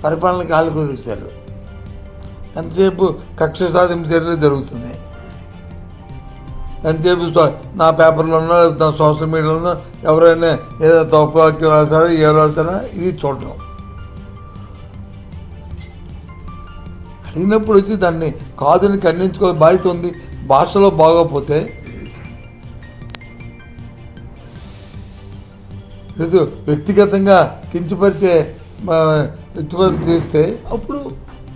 పరిపాలన కాలు కుదిశారు. ఎంతసేపు కక్ష సాధింపు చర్యలు జరుగుతున్నాయి. ఎంతసేపు నా పేపర్లోనో నా సోషల్ మీడియాలోనో ఎవరైనా ఏదో తప్పువాక్యం రాస్తారా ఏ రాస్తారా ఇది చూడడం. అడిగినప్పుడు వచ్చి దాన్ని కాదని ఖండించుకోవాలి బాధ్యత ఉంది. భాషలో బాగోపోతే లేదు వ్యక్తిగతంగా కించపరిచే వ్యక్తిగతం చేస్తే అప్పుడు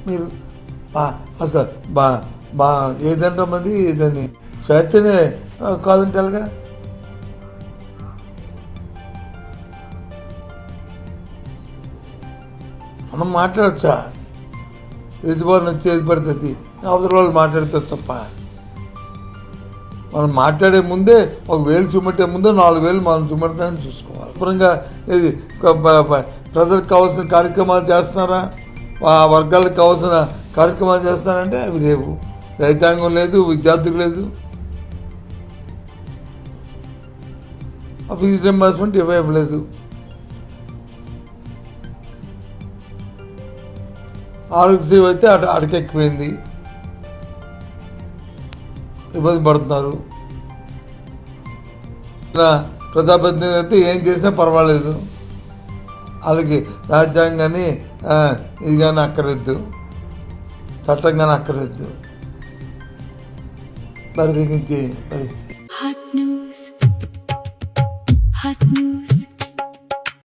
మీరు అసలు ఏదంటే మంది దాన్ని స్వేచ్ఛనే కాదంటారుగా. మనం మాట్లాడచ్చా ఎదుబాటు వచ్చేది పడుతుంది అవతల వాళ్ళు మాట్లాడితే తప్ప. మనం మాట్లాడే ముందే 1,000 చుమట్టే ముందే 4,000 మనం చుమడతామని చూసుకోవాలి. శుభ్రంగా ఇది ప్రజలకు కావాల్సిన కార్యక్రమాలు చేస్తున్నారా, ఆ వర్గాలకు కావాల్సిన కార్యక్రమాలు చేస్తున్నారంటే అవి లేవు. రైతాంగం లేదు, విద్యార్థులు లేదు, ఫీజు రింబర్స్మెంట్ ఇవ్వలేదు, ఆరోగ్యశ్రీ అయితే అటకెక్కిపోయింది, ఇబ్బంది పడుతున్నారు. ప్రజాప్రతినిధి అయితే ఏం చేసినా పర్వాలేదు, వాళ్ళకి రాజ్యాంగాన్ని ఇది కానీ అక్కర్లేదు, చట్టం కానీ అక్కర్లేదు, బరిదిగించే పరిస్థితి. Hot news.